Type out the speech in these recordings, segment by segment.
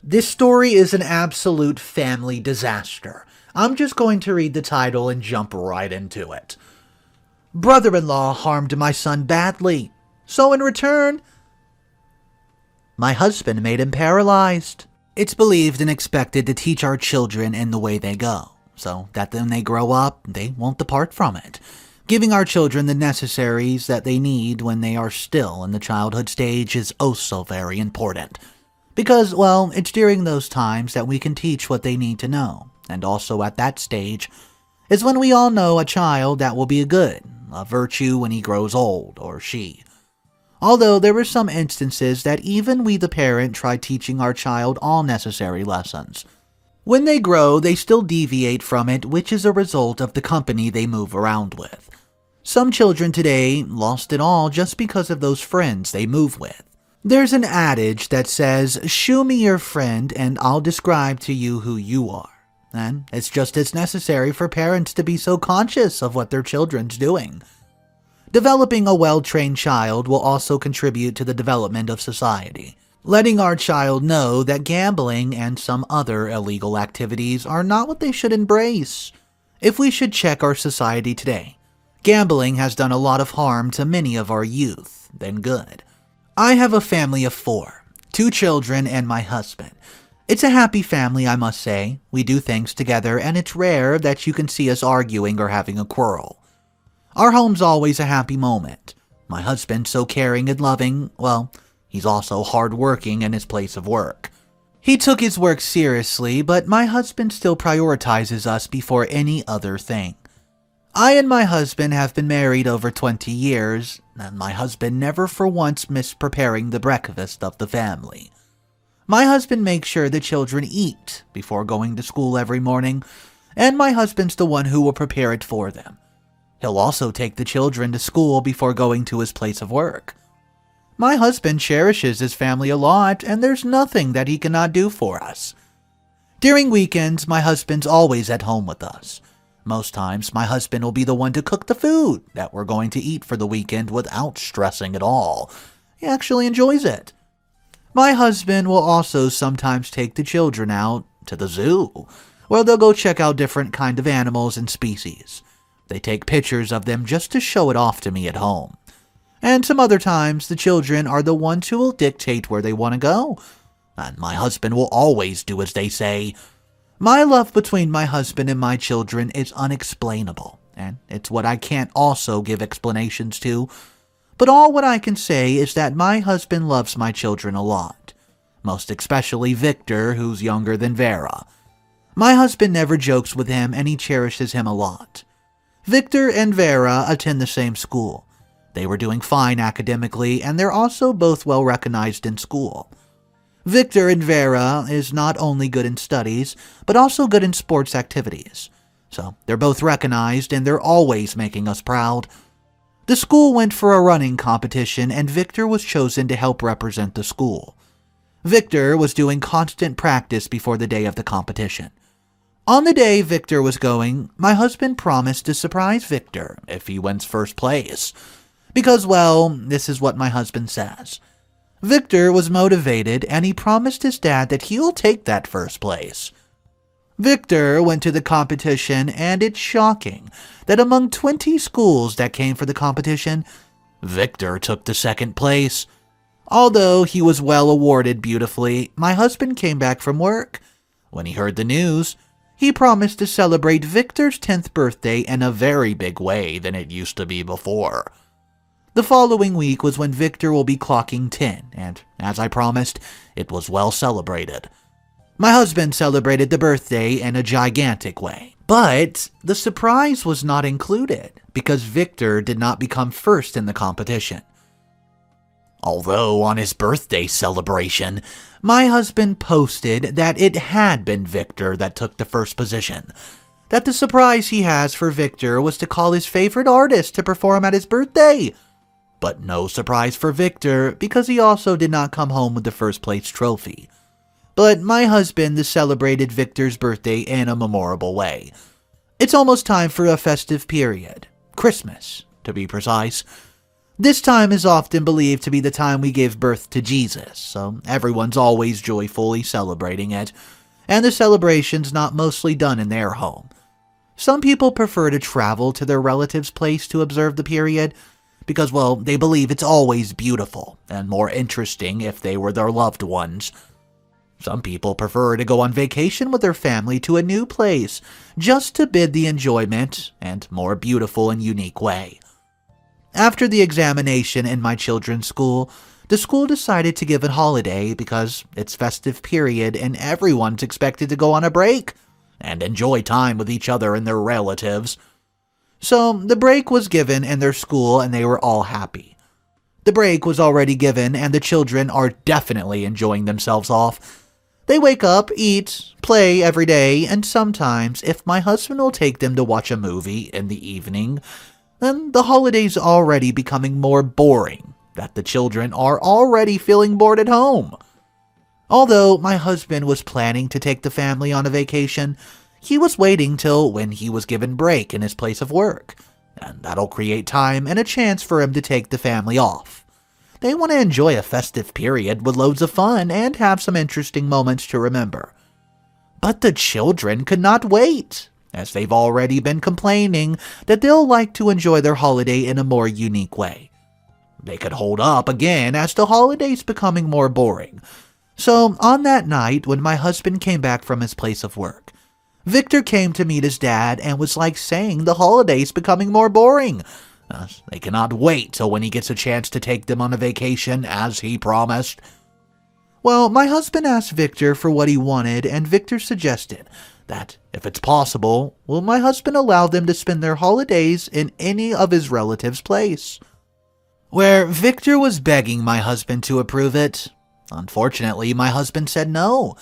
This story is an absolute family disaster. I'm just going to read the title and jump right into it. Brother-in-law harmed my son badly, so in return, my husband made him paralyzed. It's believed and expected to teach our children in the way they go, so that when they grow up, they won't depart from it. Giving our children the necessaries that they need when they are still in the childhood stage is oh so very important. Because, well, it's during those times that we can teach what they need to know. And also at that stage is when we all know a child that will be a virtue when he grows old, or she. Although there are some instances that even we the parent try teaching our child all necessary lessons. When they grow, they still deviate from it, which is a result of the company they move around with. Some children today lost it all just because of those friends they move with. There's an adage that says, "Show me your friend and I'll describe to you who you are." And it's just as necessary for parents to be so conscious of what their children's doing. Developing a well-trained child will also contribute to the development of society. Letting our child know that gambling and some other illegal activities are not what they should embrace. If we should check our society today, gambling has done a lot of harm to many of our youth than good. I have a family of 4, 2 children and my husband. It's a happy family, I must say. We do things together, and it's rare that you can see us arguing or having a quarrel. Our home's always a happy moment. My husband's so caring and loving, well, he's also hard-working in his place of work. He took his work seriously, but my husband still prioritizes us before any other thing. I and my husband have been married over 20 years, and my husband never for once missed preparing the breakfast of the family. My husband makes sure the children eat before going to school every morning, and my husband's the one who will prepare it for them. He'll also take the children to school before going to his place of work. My husband cherishes his family a lot, and there's nothing that he cannot do for us. During weekends, my husband's always at home with us. Most times, my husband will be the one to cook the food that we're going to eat for the weekend without stressing at all. He actually enjoys it. My husband will also sometimes take the children out to the zoo, where they'll go check out different kind of animals and species. They take pictures of them just to show it off to me at home. And some other times, the children are the ones who will dictate where they want to go. And my husband will always do as they say. My love between my husband and my children is unexplainable, and it's what I can't also give explanations to. But all what I can say is that my husband loves my children a lot, most especially Victor, who's younger than Vera. My husband never jokes with him, and he cherishes him a lot. Victor and Vera attend the same school. They were doing fine academically, and they're also both well recognized in school. Victor and Vera is not only good in studies, but also good in sports activities. So they're both recognized, and they're always making us proud. The school went for a running competition, and Victor was chosen to help represent the school. Victor was doing constant practice before the day of the competition. On the day Victor was going, my husband promised to surprise Victor if he wins first place. Because, well, this is what my husband says. Victor was motivated, and he promised his dad that he'll take that first place. Victor went to the competition, and it's shocking that among 20 schools that came for the competition, Victor took the second place. Although he was well awarded beautifully, my husband came back from work. When he heard the news, he promised to celebrate Victor's 10th birthday in a very big way than it used to be before. The following week was when Victor will be clocking 10, and as I promised, it was well celebrated. My husband celebrated the birthday in a gigantic way, but the surprise was not included because Victor did not become first in the competition. Although on his birthday celebration, my husband posted that it had been Victor that took the first position, that the surprise he has for Victor was to call his favorite artist to perform at his birthday. But no surprise for Victor because he also did not come home with the first place trophy. But my husband celebrated Victor's birthday in a memorable way. It's almost time for a festive period, Christmas, to be precise. This time is often believed to be the time we give birth to Jesus, so everyone's always joyfully celebrating it, and the celebration's not mostly done in their home. Some people prefer to travel to their relative's place to observe the period, because, well, they believe it's always beautiful and more interesting if they were their loved ones. Some people prefer to go on vacation with their family to a new place, just to bid the enjoyment and more beautiful and unique way. After the examination in my children's school, the school decided to give a holiday because it's festive period and everyone's expected to go on a break and enjoy time with each other and their relatives. So the break was given in their school and they were all happy. The break was already given and the children are definitely enjoying themselves off. They wake up, eat, play every day, and sometimes if my husband will take them to watch a movie in the evening, then the holiday's already becoming more boring, that the children are already feeling bored at home. Although my husband was planning to take the family on a vacation, he was waiting till when he was given break in his place of work, and that'll create time and a chance for him to take the family off. They want to enjoy a festive period with loads of fun and have some interesting moments to remember. But the children could not wait, as they've already been complaining that they'll like to enjoy their holiday in a more unique way. They could hold up again as the holiday's becoming more boring. So on that night, when my husband came back from his place of work, Victor came to meet his dad and was like saying the holiday's becoming more boring. They cannot wait till when he gets a chance to take them on a vacation, as he promised. Well, my husband asked Victor for what he wanted, and Victor suggested that, if it's possible, will my husband allow them to spend their holidays in any of his relatives' place. Where Victor was begging my husband to approve it. Unfortunately, my husband said no,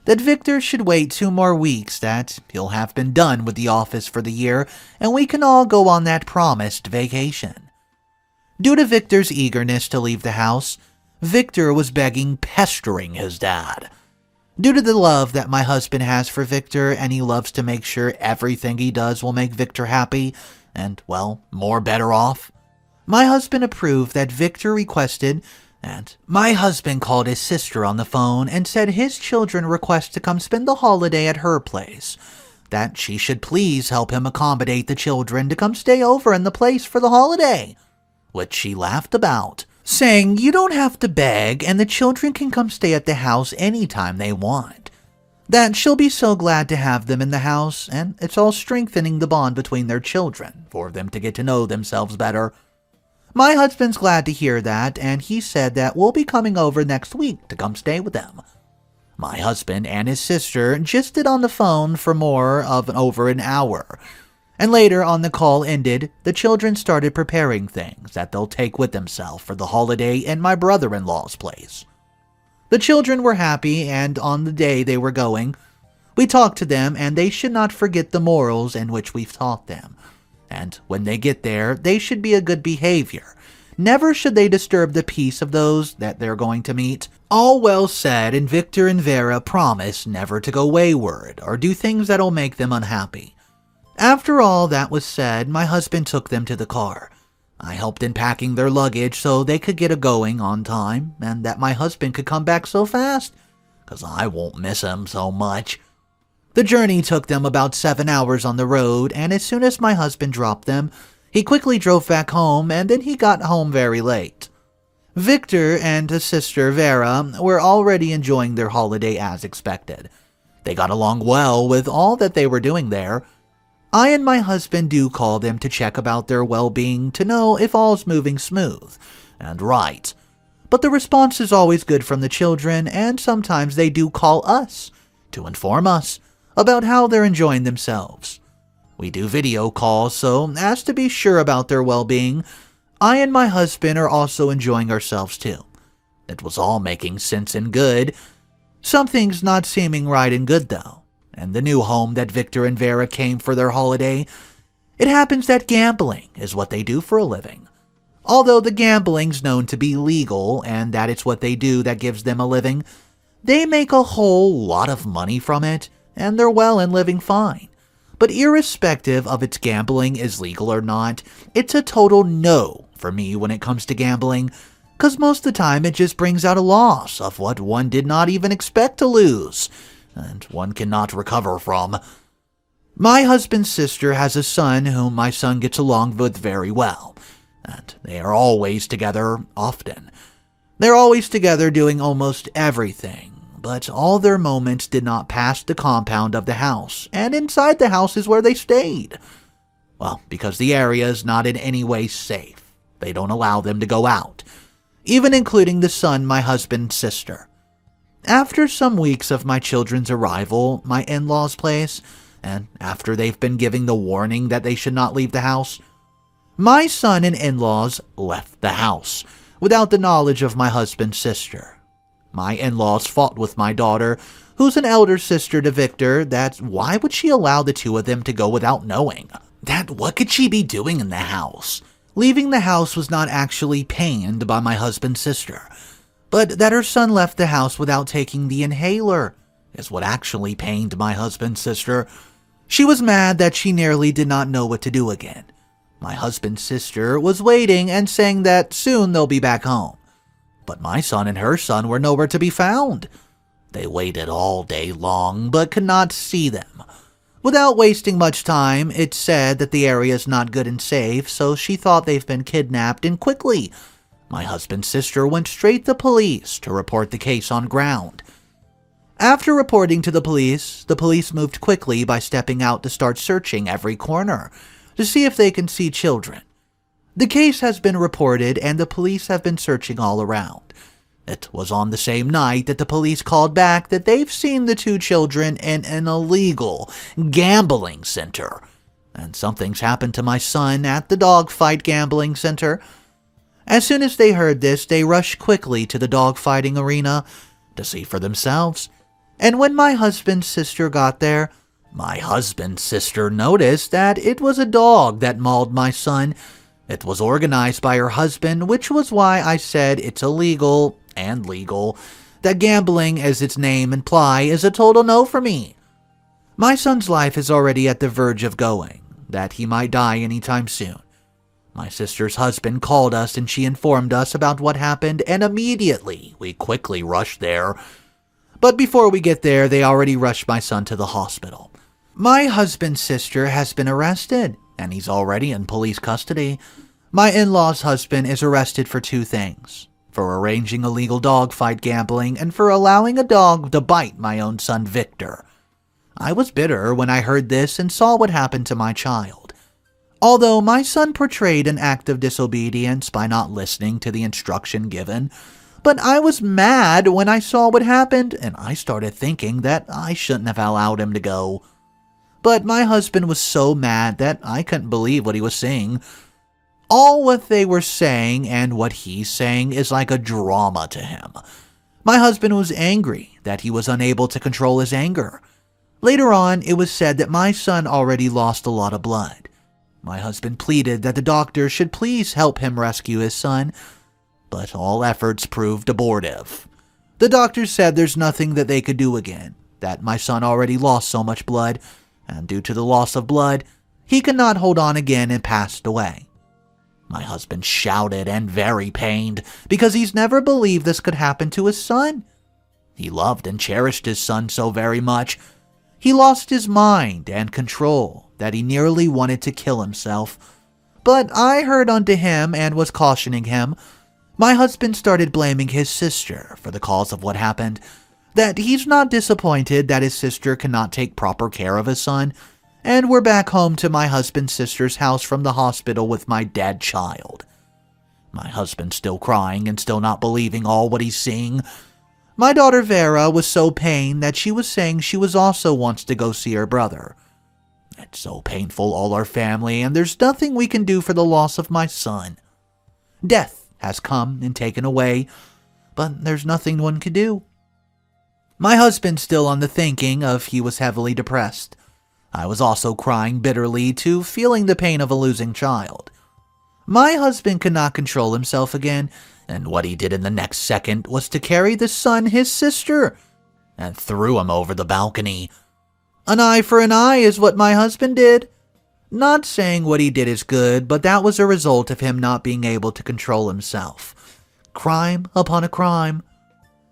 that Victor should wait 2 more weeks, that he'll have been done with the office for the year, and we can all go on that promised vacation. Due to Victor's eagerness to leave the house, Victor was pestering his dad. Due to the love that my husband has for Victor, and he loves to make sure everything he does will make Victor happy, and, well, more better off, my husband approved that Victor requested, and my husband called his sister on the phone and said his children request to come spend the holiday at her place, that she should please help him accommodate the children to come stay over in the place for the holiday, which she laughed about, saying you don't have to beg and the children can come stay at the house anytime they want, that she'll be so glad to have them in the house, and it's all strengthening the bond between their children for them to get to know themselves better. My husband's glad to hear that, and he said that we'll be coming over next week to come stay with them. My husband and his sister gisted on the phone for more of over an hour, and later on the call ended, the children started preparing things that they'll take with themselves for the holiday in my brother-in-law's place. The children were happy, and on the day they were going, we talked to them, and they should not forget the morals in which we've taught them. And when they get there, they should be a good behavior. Never should they disturb the peace of those that they're going to meet. All well said, and Victor and Vera promise never to go wayward or do things that'll make them unhappy. After all that was said, my husband took them to the car. I helped in packing their luggage so they could get going on time, and that my husband could come back so fast, 'cause I won't miss him so much. The journey took them about 7 hours on the road, and as soon as my husband dropped them, he quickly drove back home, and then he got home very late. Victor and his sister Vera were already enjoying their holiday as expected. They got along well with all that they were doing there. I and my husband do call them to check about their well-being to know if all's moving smooth and right. But the response is always good from the children, and sometimes they do call us to inform us about how they're enjoying themselves. We do video calls so as to be sure about their well-being. I and my husband are also enjoying ourselves too. It was all making sense and good. Something's not seeming right and good though. And the new home that Victor and Vera came for their holiday, it happens that gambling is what they do for a living. Although the gambling's known to be legal and that it's what they do that gives them a living, they make a whole lot of money from it, and they're well and living fine. But irrespective of its gambling is legal or not, it's a total no for me when it comes to gambling, because most of the time it just brings out a loss of what one did not even expect to lose, and one cannot recover from. My husband's sister has a son whom my son gets along with very well, and they are always together often. They're always together doing almost everything, but all their moments did not pass the compound of the house, and inside the house is where they stayed. Well, because the area is not in any way safe. They don't allow them to go out, even including the son, my husband's sister. After some weeks of my children's arrival, my in-laws' place, and after they've been giving the warning that they should not leave the house, my son and in-laws left the house without the knowledge of my husband's sister. My in-laws fought with my daughter, who's an elder sister to Victor, that why would she allow the two of them to go without knowing? That what could she be doing in the house? Leaving the house was not actually pained by my husband's sister, but that her son left the house without taking the inhaler is what actually pained my husband's sister. She was mad that she nearly did not know what to do again. My husband's sister was waiting and saying that soon they'll be back home. But my son and her son were nowhere to be found. They waited all day long, but could not see them. Without wasting much time, it's said that the area is not good and safe, so she thought they've been kidnapped, and quickly, my husband's sister went straight to police to report the case on ground. After reporting to the police moved quickly by stepping out to start searching every corner to see if they can see children. The case has been reported and the police have been searching all around. It was on the same night that the police called back that they've seen the two children in an illegal gambling center. And something's happened to my son at the dogfight gambling center. As soon as they heard this, they rushed quickly to the dogfighting arena to see for themselves. And when my husband's sister got there, my husband's sister noticed that it was a dog that mauled my son. It was organized by her husband, which was why I said it's illegal and legal. That gambling, as its name implies, is a total no for me. My son's life is already at the verge of going, that he might die anytime soon. My sister's husband called us and she informed us about what happened, and immediately we quickly rushed there. But before we get there, they already rushed my son to the hospital. My husband's sister has been arrested, and he's already in police custody. My in-law's husband is arrested for 2 things: for arranging illegal dogfight gambling and for allowing a dog to bite my own son Victor. I was bitter when I heard this and saw what happened to my child. Although my son portrayed an act of disobedience by not listening to the instruction given, but I was mad when I saw what happened, and I started thinking that I shouldn't have allowed him to go. But my husband was so mad that I couldn't believe what he was saying. All what they were saying and what he's saying is like a drama to him. My husband was angry that he was unable to control his anger. Later on, it was said that my son already lost a lot of blood. My husband pleaded that the doctor should please help him rescue his son, but all efforts proved abortive. The doctors said there's nothing that they could do again, that my son already lost so much blood, and due to the loss of blood, he could not hold on again and passed away. My husband shouted and very pained because he's never believed this could happen to his son. He loved and cherished his son so very much. He lost his mind and control that he nearly wanted to kill himself. But I heard unto him and was cautioning him. My husband started blaming his sister for the cause of what happened, that he's not disappointed that his sister cannot take proper care of his son, and we're back home to my husband's sister's house from the hospital with my dead child. My husband's still crying and still not believing all what he's seeing. My daughter Vera was so pained that she was saying she was also wants to go see her brother. It's so painful, all our family, and there's nothing we can do for the loss of my son. Death has come and taken away, but there's nothing one could do. My husband's still on the thinking of he was heavily depressed. I was also crying bitterly to feeling the pain of a losing child. My husband could not control himself again, and what he did in the next second was to carry the son, his sister, and threw him over the balcony. An eye for an eye is what my husband did. Not saying what he did is good, but that was a result of him not being able to control himself. Crime upon a crime.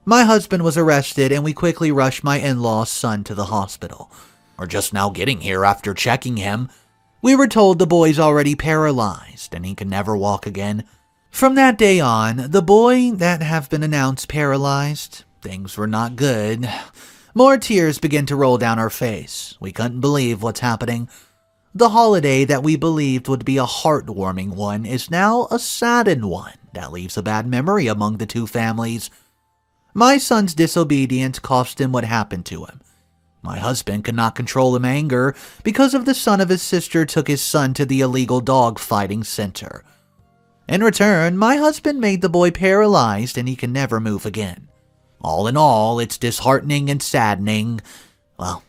My husband was arrested and we quickly rushed my in-law's son to the hospital. We're just now getting here after checking him. We were told the boy's already paralyzed and he can never walk again. From that day on, the boy that have been announced paralyzed, things were not good. More tears began to roll down our face. We couldn't believe what's happening. The holiday that we believed would be a heartwarming one is now a saddened one that leaves a bad memory among the two families. My son's disobedience cost him what happened to him. My husband could not control his anger because of the son of his sister took his son to the illegal dog fighting center. In return, my husband made the boy paralyzed and he can never move again. All in all, it's disheartening and saddening. Well,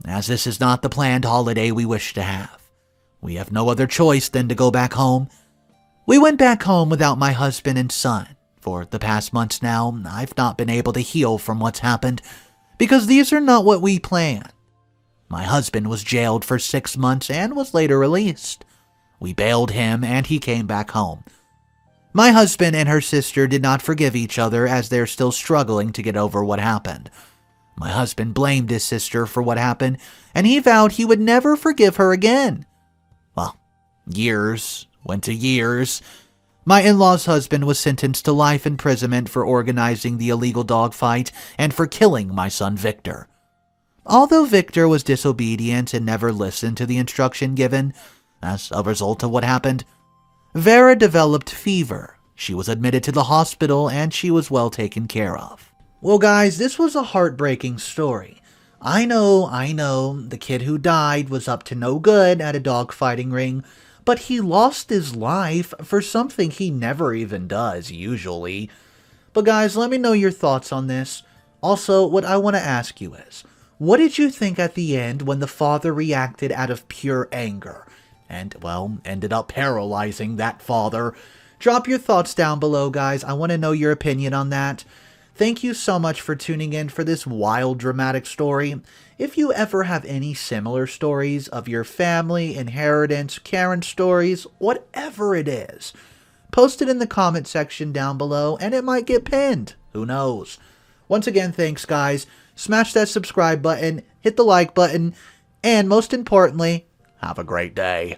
as this is not the planned holiday we wish to have. We have no other choice than to go back home. We went back home without my husband and son. For the past months now, I've not been able to heal from what's happened, because these are not what we planned. My husband was jailed for 6 months and was later released. We bailed him and he came back home. My husband and her sister did not forgive each other as they're still struggling to get over what happened. My husband blamed his sister for what happened, and he vowed he would never forgive her again. Well, years went to years. My in-law's husband was sentenced to life imprisonment for organizing the illegal dogfight and for killing my son Victor. Although Victor was disobedient and never listened to the instruction given, as a result of what happened, Vera developed fever. She was admitted to the hospital and she was well taken care of. Well, guys, this was a heartbreaking story. I know, the kid who died was up to no good at a dogfighting ring, but he lost his life for something he never even does, usually. But guys, let me know your thoughts on this. Also, what I want to ask you is, what did you think at the end when the father reacted out of pure anger? And, well, ended up paralyzing that father. Drop your thoughts down below, guys. I want to know your opinion on that. Thank you so much for tuning in for this wild, dramatic story. If you ever have any similar stories of your family, inheritance, Karen stories, whatever it is, post it in the comment section down below and it might get pinned. Who knows? Once again, thanks, guys. Smash that subscribe button, hit the like button, and most importantly, have a great day.